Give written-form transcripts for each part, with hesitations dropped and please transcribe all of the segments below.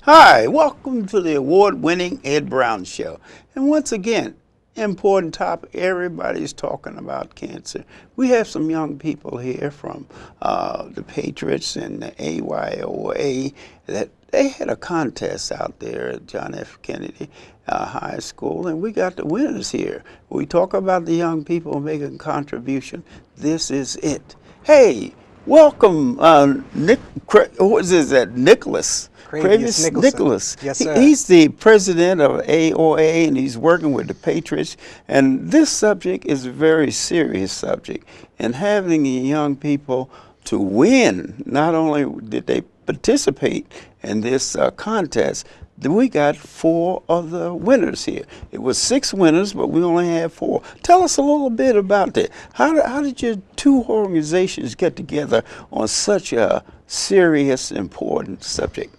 Hi, welcome to the award-winning Ed Brown Show. And once again, important topic, everybody's talking about cancer. We have some young people here from the Patriots and the AYOA that they had a contest out there at John F. Kennedy High School, and we got the winners here. We talk about the young people making contribution. This is it. Hey, welcome, Nicholas. Cravis Nicholas. Yes, sir. He's the president of AOA, and he's working with the Patriots. And this subject is a very serious subject. And having the young people win, not only did they participate in this contest, we got 4 of the winners here. It was 6 winners, but we only had 4. Tell us a little bit about that. How did your 2 organizations get together on such a serious, important subject?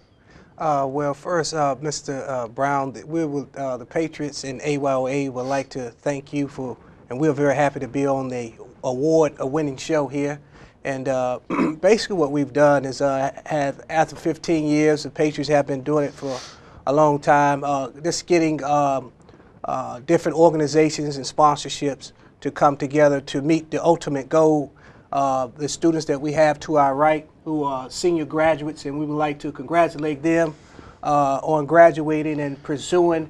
Well, first, Mr. Brown, the Patriots and AYOA would like to thank you for, and we're very happy to be on the award-winning show here. And basically what we've done is after 15 years, the Patriots have been doing it for a long time, just getting different organizations and sponsorships to come together to meet the ultimate goal. The students that we have to our right who are senior graduates, and we would like to congratulate them on graduating and pursuing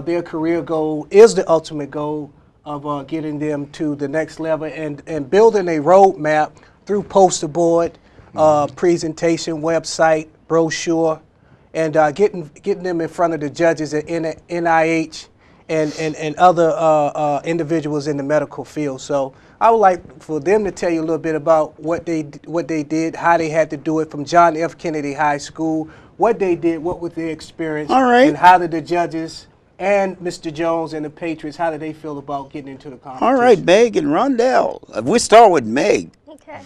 their career goal is the ultimate goal of getting them to the next level and building a roadmap through poster board, presentation, website, brochure, and getting them in front of the judges at NIH and other individuals in the medical field. So I would like for them to tell you a little bit about what they did, how they had to do it from John F. Kennedy High School, what they did, what was their experience, all right, and how did the judges and Mr. Jones and the Patriots, how did they feel about getting into the competition? All right, Meg and Rondell. We start with Meg. Okay.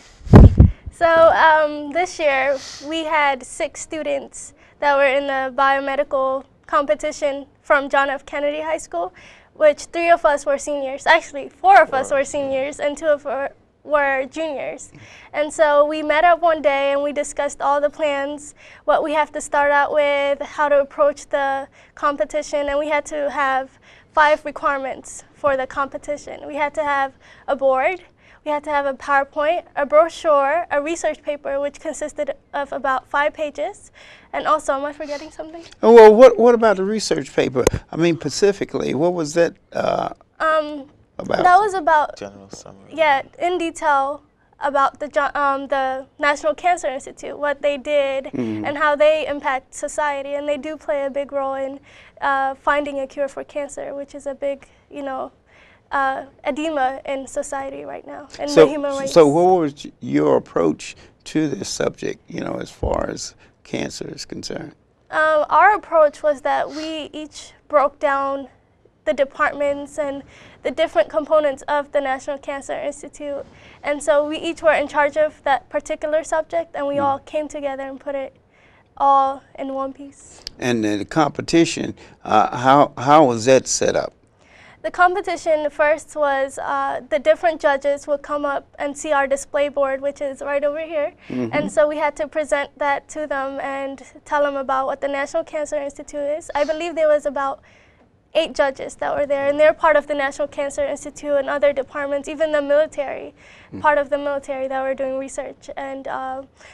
So this year we had 6 students that were in the biomedical competition from John F. Kennedy High School, which 3 of us were seniors. Actually, 4 of us were seniors and 2 of us were juniors. And so we met up one day and we discussed all the plans, what we have to start out with, how to approach the competition, and we had to have 5 requirements for the competition. We had to have a board, we had to have a PowerPoint, a brochure, a research paper, which consisted of about 5 pages. And also, am I forgetting something? Oh, well, what about the research paper? I mean, specifically, what was that about? That was about, general summary. Yeah, in detail about the National Cancer Institute, what they did and how they impact society. And they do play a big role in finding a cure for cancer, which is a big, edema in society right now, and the human rights. So what was your approach to this subject, as far as cancer is concerned? Our approach was that we each broke down the departments and the different components of the National Cancer Institute. And so we each were in charge of that particular subject, and we all came together and put it all in one piece. And the competition, how was that set up? The competition first was the different judges would come up and see our display board, which is right over here. And so we had to present that to them and tell them about what the National Cancer Institute is. I believe there was about 8 judges that were there, and they're part of the National Cancer Institute and other departments, even the military, part of the military that were doing research. And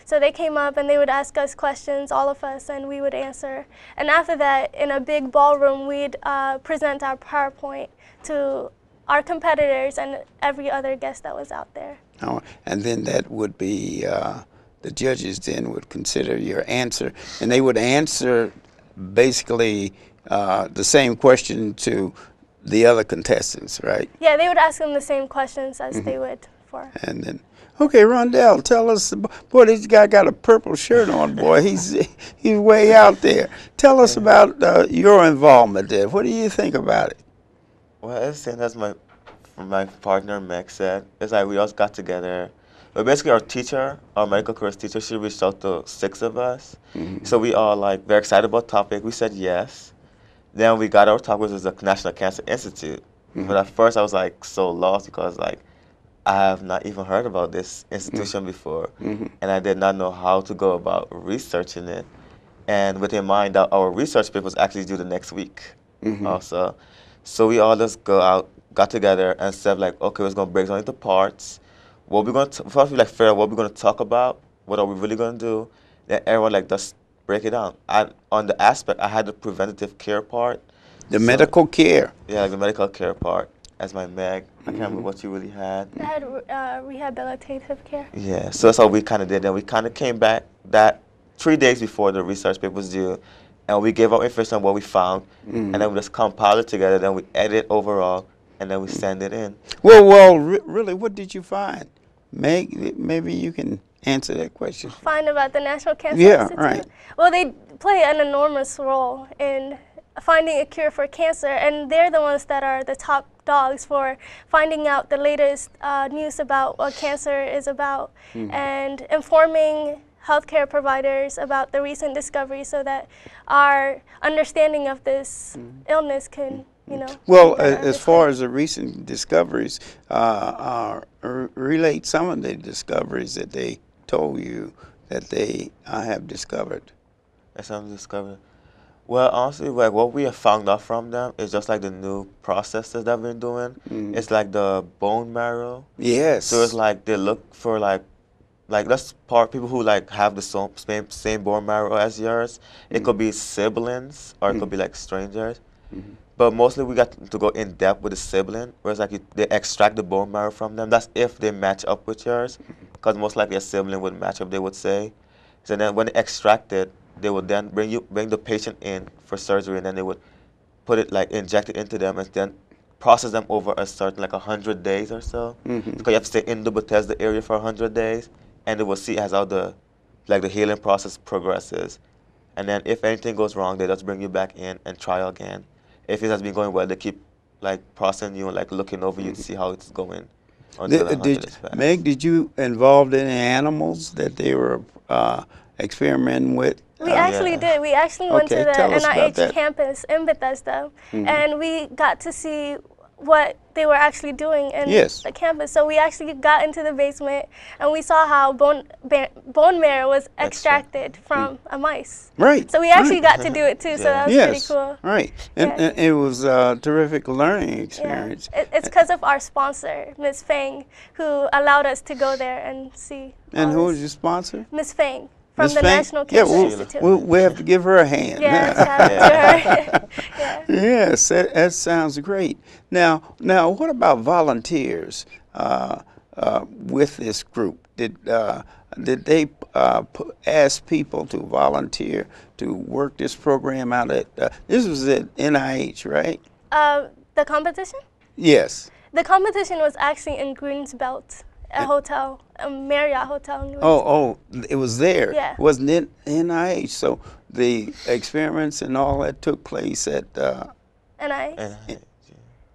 so they came up and they would ask us questions, all of us, and we would answer. And after that, in a big ballroom, we'd present our PowerPoint to our competitors and every other guest that was out there. Oh, and then that would be, the judges then would consider your answer, and they would answer basically the same question to the other contestants, right? Yeah, they would ask them the same questions as they would for. And then, okay, Rondell, tell us, boy, this guy got a purple shirt on, boy. He's way out there. Tell us about your involvement there. What do you think about it? Well, as same as my partner Meg said, it's like we all got together. But basically our medical careers teacher, she reached out to 6 of us. So we all very excited about the topic. We said yes. Then we got our topic, which was the National Cancer Institute. But at first I was so lost because I have not even heard about this institution before. And I did not know how to go about researching it. and with in mind that our research paper was actually due the next week also. So we all just got together and said like, okay, we're gonna break down into parts. What we're gonna first we like figure out what we're gonna talk about, what are we really gonna do. Then everyone like just break it down. And on the aspect, I had the preventative care part. The medical care. Yeah, like the medical care part as my Meg. I can't remember what you really had. I had rehabilitative care. Yeah, so that's all we kind of did. Then we kind of came back that 3 days before the research paper was due, and we gave our information on what we found, and then we just compiled it together. Then we edit overall, and then we send it in. Well, really, what did you find? Meg, maybe you can answer that question. Find about the National Cancer Yeah, Institute? right. Well, they play an enormous role in finding a cure for cancer, and they're the ones that are the top dogs for finding out the latest news about what cancer is about and informing healthcare providers about the recent discoveries so that our understanding of this illness can, you know. Well, be better as far understood. as the recent discoveries, relate some of the discoveries that they told you that they have discovered. That's something discovered. Well, honestly, like what we have found out from them is just like the new processes that we're doing. It's like the bone marrow. Yes. So it's like they look for like that's part people who like have the same bone marrow as yours. It could be siblings or it could be like strangers. But mostly we got to go in depth with the sibling, whereas like they extract the bone marrow from them. That's if they match up with yours, because most likely a sibling would match up. They would say. So then when they extract it, they would then bring the patient in for surgery, and then they would put it like inject it into them, and then process them over a certain like 100 days or so. Because you have to stay in the Bethesda area for 100 days, and they will see as how the healing process progresses. And then if anything goes wrong, they just bring you back in and try again. If it has been going well, they keep like processing you and like looking over you to see how it's going. Until 100 is passed. Meg, did you involve any animals that they were experimenting with? We actually did. We actually went to Okay, the tell us about NIH that. campus in Bethesda, and we got to see what they were actually doing in Yes. the campus. So we actually got into the basement, and we saw how bone marrow was extracted from a mice. Right. So we actually right. got to do it too. So that was yes. pretty cool. Right. And, Yeah. and it was a terrific learning Yeah. experience. It's because of our sponsor, Ms. Fang, who allowed us to go there and see. And all who this. was your sponsor? Ms. Fang from Ms. the Fang? National Yeah, Cancer Institute. we have to give her a hand. Yeah, shout out to her. Yeah. Yes, that sounds great. Now, what about volunteers with this group? Did they ask people to volunteer to work this program out at? This was at NIH, right? The competition? Yes. The competition was actually in Greensbelt, a hotel, a Marriott hotel in Greensbelt. Oh, it was there. Yeah. Wasn't it NIH? So the experiments and all that took place at NIH.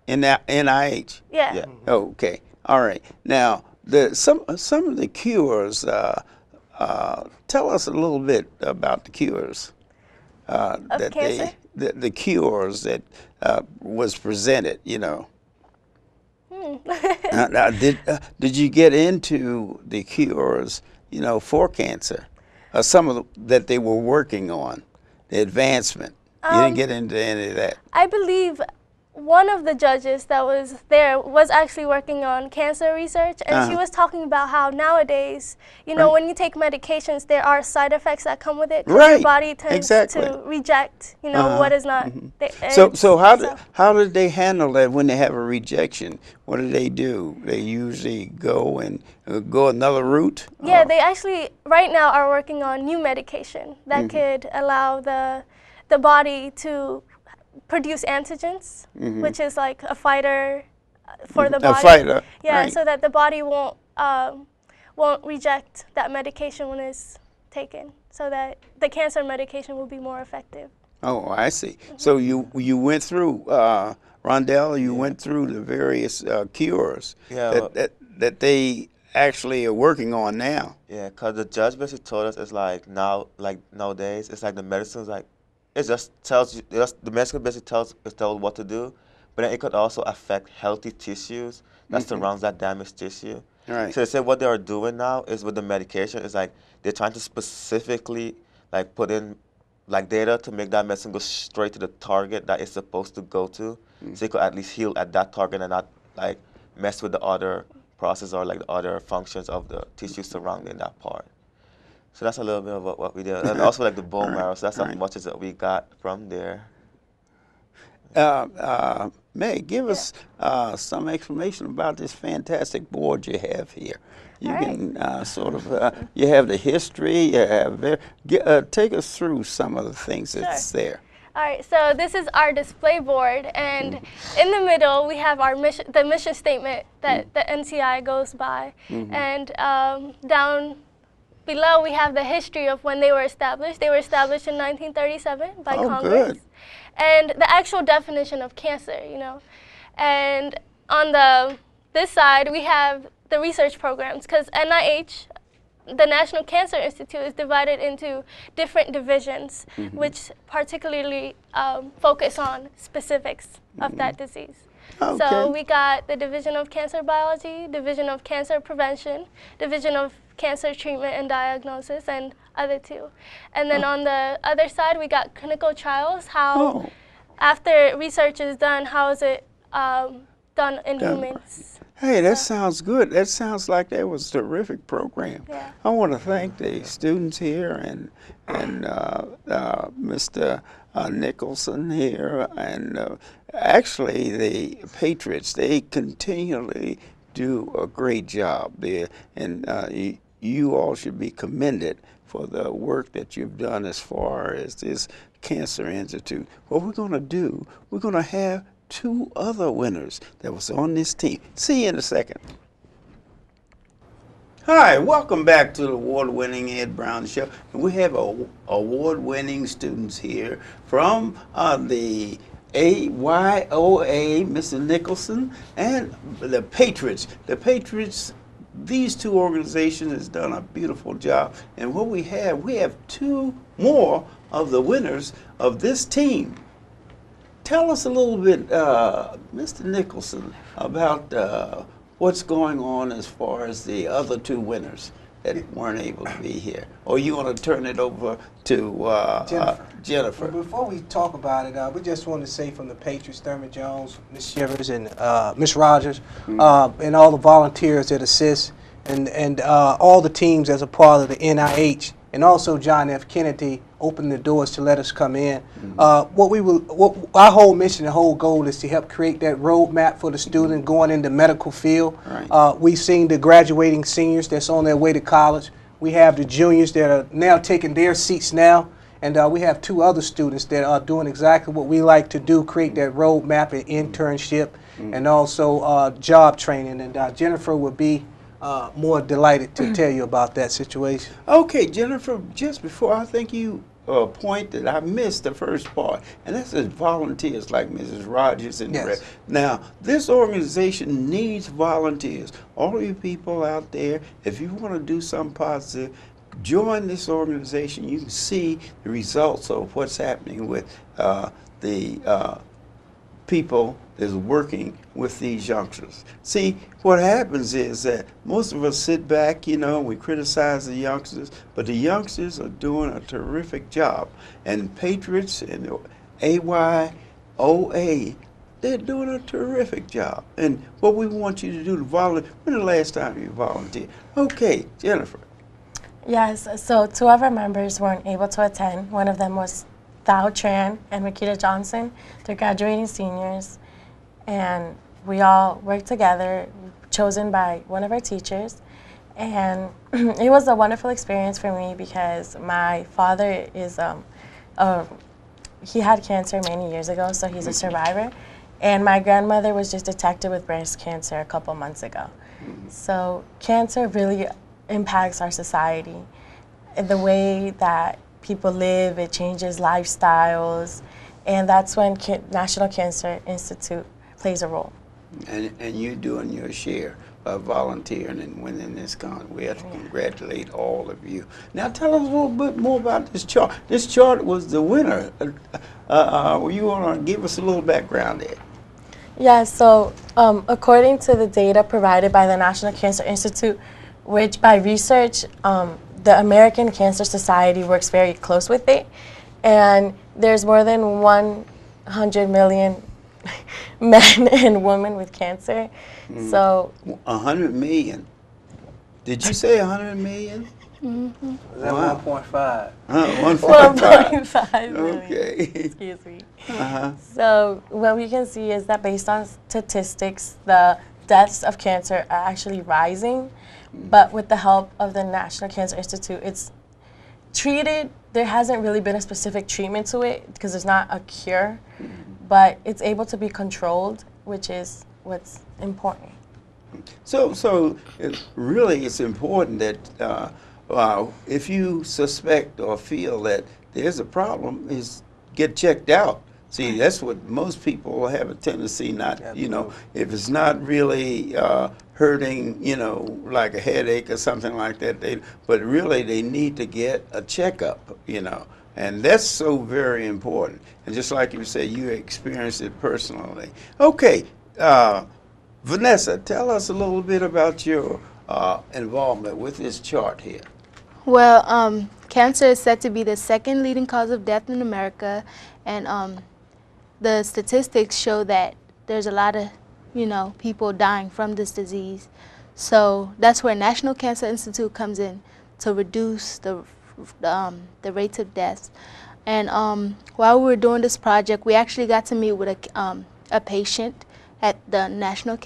in that NIH. Yeah. Yeah. Okay. All right. Now, some of the cures. Tell us a little bit about the cures. That cancer? the cures that was presented. You know. Now, did you get into the cures? You know, for cancer, some of that they were working on, the advancement. You didn't get into any of that. I believe one of the judges that was there was actually working on cancer research, and she was talking about how nowadays, you know, when you take medications, there are side effects that come with it. 'Cause Right. Your body tends Exactly. to reject, you know, what is not. So how did they handle that when they have a rejection? What do? They usually go and go another route? Yeah, they actually right now are working on new medication that could allow the body to produce antigens, which is like a fighter for the body. A fighter. Yeah, right. so that the body won't reject that medication when it's taken, so that the cancer medication will be more effective. Oh, I see. So you went through, Rondell, you went through the various cures Yeah, that they actually are working on now. Yeah, because the judge basically told us it's like nowadays, it's like the medicine's like, it just tells you, the medicine basically tells what to do, but then it could also affect healthy tissues that surrounds that damaged tissue. Right. So they said what they are doing now is with the medication is like they're trying to specifically like put in like data to make that medicine go straight to the target that it's supposed to go to, so it could at least heal at that target and not like mess with the other process or like the other functions of the tissue surrounding that part. So that's a little bit of what we did, and also like the bone marrow. So that's as much as that we got from there. Meg, give us some explanation about this fantastic board you have here. You can sort of, you have the history, you have, take us through some of the things that's there. All right, so this is our display board, and in the middle we have our mission, the mission statement that the NCI goes by, and down below we have the history of when they were established. They were established in 1937 by Congress. Good. And the actual definition of cancer, you know. And on this side we have the research programs, because NIH, the National Cancer Institute, is divided into different divisions, which particularly focus on specifics of that disease. Okay. So we got the Division of Cancer Biology, Division of Cancer Prevention, Division of Cancer Treatment and Diagnosis, and other two. And then on the other side, we got clinical trials, how after research is done, how is it done in humans. Hey, that sounds good. That sounds like that was a terrific program. Yeah. I want to thank the students here and Mr. Nicholson here, and actually the Patriots. They continually do a great job there, and you all should be commended for the work that you've done as far as this Cancer Institute. What we're going to do, we're going to have 2 other winners that was on this team. See you in a second. Hi, welcome back to the award-winning Ed Brown Show. We have award-winning students here from the AYOA, Mr. Nicholson, and the Patriots. The Patriots, these 2 organizations has done a beautiful job. And what we have 2 more of the winners of this team. Tell us a little bit, Mr. Nicholson, about what's going on as far as the other 2 winners that weren't able to be here. Or you want to turn it over to Jennifer? Well, before we talk about it, we just want to say from the Patriots, Thurman Jones, Ms. Shivers, and Ms. Rogers, and all the volunteers that assist, and all the teams as a part of the NIH, and also John F. Kennedy opened the doors to let us come in. Our whole mission, the whole goal is to help create that roadmap for the student going into medical field. Right. We've seen the graduating seniors that's on their way to college. We have the juniors that are now taking their seats now. And we have 2 other students that are doing exactly what we like to do, create that roadmap and internship, and also job training. And Jennifer will be more delighted to tell you about that situation. Okay, Jennifer, just before, I think you pointed, I missed the first part, and that's the volunteers like Mrs. Rogers and the rest. Now, this organization needs volunteers. All you people out there, if you want to do something positive, join this organization. You can see the results of what's happening with the people that's working with these youngsters. See, what happens is that most of us sit back, you know, we criticize the youngsters, but the youngsters are doing a terrific job. And Patriots and AYOA, they're doing a terrific job. And what we want you to do to volunteer, when the last time you volunteered? Okay, Jennifer. Yes, so 2 of our members weren't able to attend. One of them was Thao Tran and Makita Johnson. They're graduating seniors, and we all worked together, chosen by one of our teachers. And it was a wonderful experience for me because my father is, he had cancer many years ago, so he's a survivor. And my grandmother was just detected with breast cancer a couple months ago. So cancer really impacts our society. The way that people live, it changes lifestyles, and that's when National Cancer Institute plays a role. And you doing your share of volunteering and winning this contest. We have to congratulate all of you. Now tell us a little bit more about this chart. This chart was the winner. You want to give us a little background there? Yeah, so according to the data provided by the National Cancer Institute, which by research, the American Cancer Society works very close with it, And there's more than 100 million men and women with cancer. So 100 million. Did you say 100 million? Is that Wow. 1.5? 1.5. 1.5 million. Okay. Excuse me. Uh-huh. So what we can see is that based on statistics, the deaths of cancer are actually rising. But with the help of the National Cancer Institute, it's treated. There hasn't really been a specific treatment to it because there's not a cure, but it's able to be controlled, which is what's important. So really it's important that if you suspect or feel that there's a problem, is get checked out. See, that's what most people have a tendency not, you know, if it's not really hurting, you know, like a headache or something like that, but really they need to get a checkup, you know, and that's so very important. And just like you said, you experienced it personally. Okay, Vanessa, tell us a little bit about your involvement with this chart here. Well, cancer is said to be the second leading cause of death in America, and the statistics show that there's a lot of, you know, people dying from this disease. So that's where National Cancer Institute comes in to reduce the rates of deaths. And while we were doing this project, we actually got to meet with a patient at the National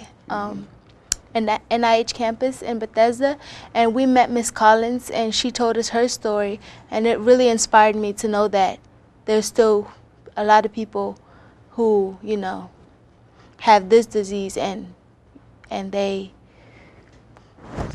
NIH campus in Bethesda, and we met Miss Collins, and she told us her story, and it really inspired me to know that there's still a lot of people who, you know, have this disease and they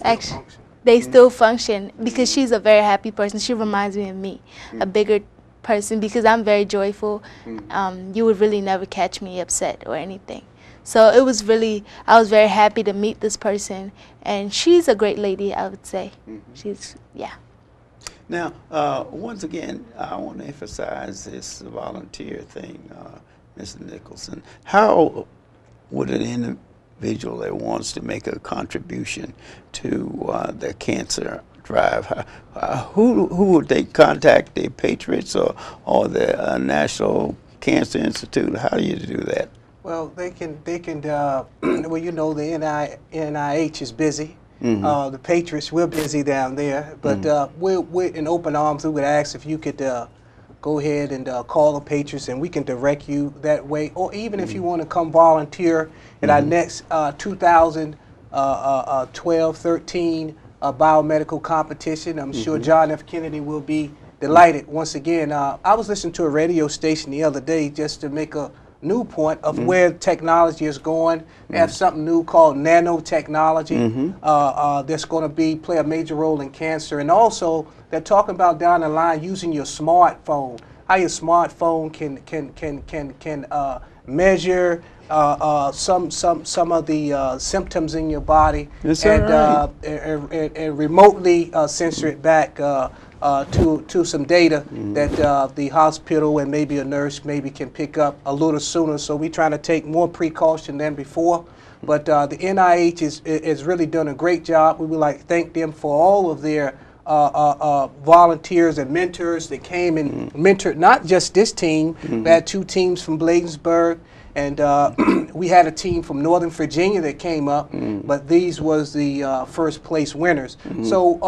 actually they still function, because she's a very happy person. She reminds me of me, a bigger person, because I'm very joyful. You would really never catch me upset or anything. So it was really, I was very happy to meet this person, and she's a great lady, I would say. She's, yeah. Now, once again, I want to emphasize this volunteer thing, Mr. Nicholson. How would an individual that wants to make a contribution to the cancer drive, who would they contact, the Patriots or the National Cancer Institute? How do you do that? Well, they can well, you know, the NIH is busy. The Patriots, we're busy down there, but we're in open arms. We would ask if you could go ahead and call the Patriots, and we can direct you that way. Or even if you want to come volunteer at our next 2012-13 biomedical competition, I'm sure John F. Kennedy will be delighted. Once again, I was listening to a radio station the other day just to make a new point of where technology is going. They have something new called nanotechnology that's going to play a major role in cancer. And also, they're talking about down the line using your smartphone. How your smartphone can measure some of the symptoms in your body, and remotely censor it back to some data that the hospital and maybe a nurse maybe can pick up a little sooner. So we're trying to take more precaution than before. But the NIH is really done a great job. We would like to thank them for all of their volunteers and mentors that came and mentored not just this team. We had 2 teams from Bladensburg, and we had a team from Northern Virginia that came up, but these was the first place winners. So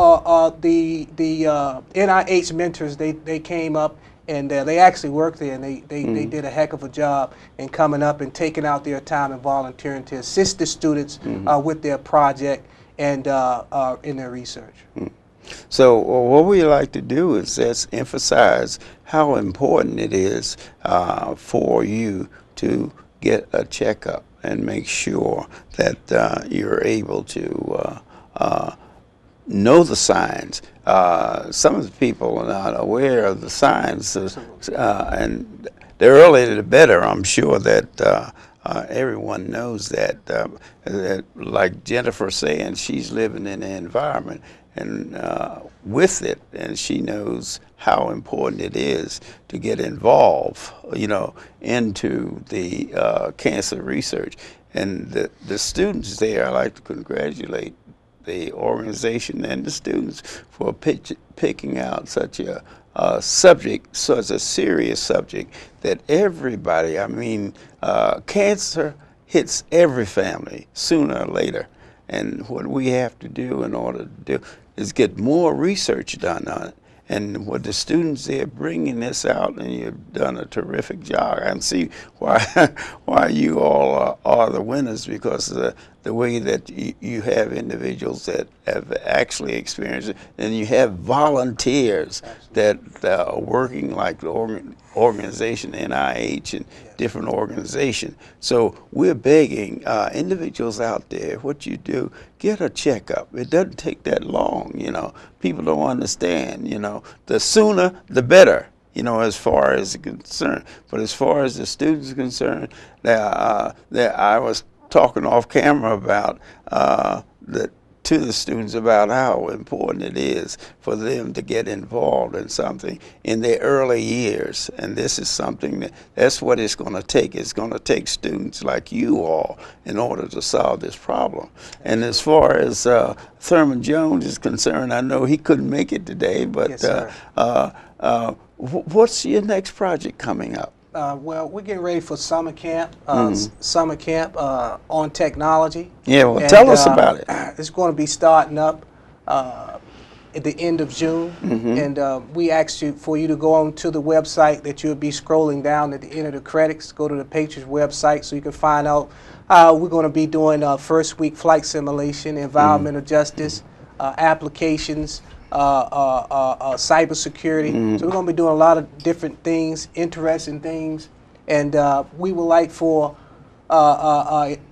the NIH mentors, they came up, and they actually worked there, and they did a heck of a job in coming up and taking out their time and volunteering to assist the students with their project and in their research. So what we like to do is just emphasize how important it is for you to get a checkup and make sure that you're able to know the signs. Some of the people are not aware of the signs, and the earlier the better. I'm sure that everyone knows that. Like Jennifer saying, she's living in the environment and with it, and she knows how important it is to get involved, you know, into the cancer research. And the students there, I like to congratulate the organization and the students for picking out such a subject, such a serious subject that everybody, I mean, cancer hits every family sooner or later. And what we have to do in order to do is get more research done on it. And with the students, they're bringing this out, and you've done a terrific job. I can see why why you all are the winners, because of the way that you have individuals that have actually experienced it, and you have volunteers that are working like the organization NIH and different organizations. So we're begging individuals out there, what you do, get a checkup. It doesn't take that long, you know. People don't understand, you know. The sooner, the better, you know, as far as concerned. But as far as the students are concerned, I was talking off camera about to the students about how important it is for them to get involved in something in their early years. And this is something that's what it's going to take. It's going to take students like you all in order to solve this problem. And as far as Thurman Jones is concerned, I know he couldn't make it today, but Yes, what's your next project coming up? Well, we're getting ready for summer camp, on technology. Yeah, well, And, tell us about it. It's going to be starting up at the end of June, and we asked for you to go on to the website that you'll be scrolling down at the end of the credits. Go to the Patriots website so you can find out. We're going to be doing first week flight simulation, environmental justice, applications, cybersecurity. So we're going to be doing a lot of different things, interesting things, and we would like for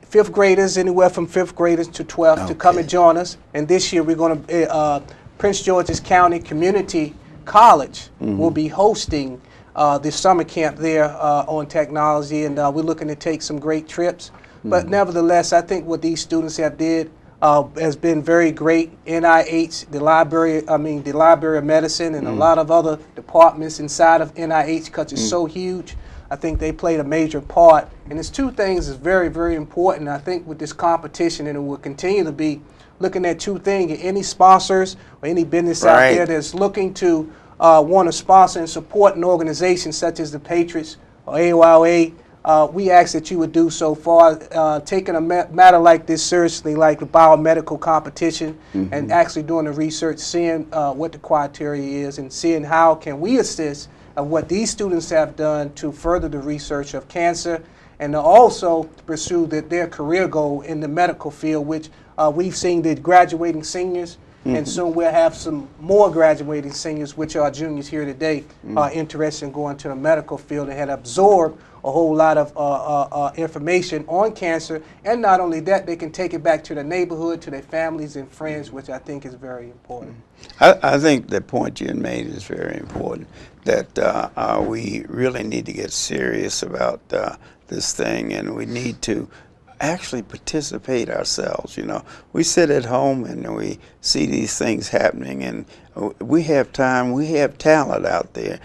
fifth graders, anywhere from fifth graders to 12th, to come and join us. And this year we're going to Prince George's County Community College will be hosting this summer camp there on technology, and we're looking to take some great trips. But nevertheless, I think what these students have did has been very great. NIH, the Library of Medicine, and a lot of other departments inside of NIH, because it's so huge. I think they played a major part. And there's two things that's very, very important, I think, with this competition, and it will continue to be, looking at two things. Any sponsors or any business out there that's looking to want to sponsor and support an organization such as the Patriots or AYOA, we ask that you would do so far, taking a matter like this seriously, like the biomedical competition, and actually doing the research, seeing what the criteria is, and seeing how can we assist of what these students have done to further the research of cancer, and to also pursue their career goal in the medical field, which we've seen the graduating seniors, and soon we'll have some more graduating seniors, which are juniors here today, are interested in going to the medical field and had absorbed a whole lot of information on cancer. And not only that, they can take it back to their neighborhood, to their families and friends, which I think is very important. I think the point you made is very important, that we really need to get serious about this thing, and we need to actually participate ourselves. You know, we sit at home and we see these things happening, and we have time, we have talent out there.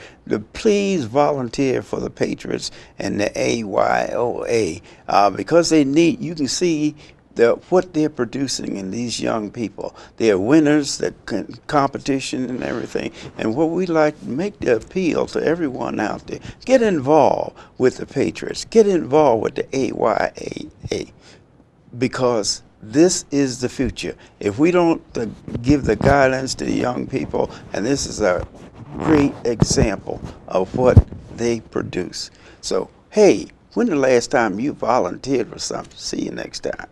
Please volunteer for the Patriots and the AYOA, because they need, you can see what they're producing in these young people. They're winners, the competition and everything. And what we like to make the appeal to everyone out there, get involved with the Patriots, get involved with the AYAA, because this is the future. If we don't give the guidance to the young people, and this is a great example of what they produce. So, hey, when the last time you volunteered for something? See you next time.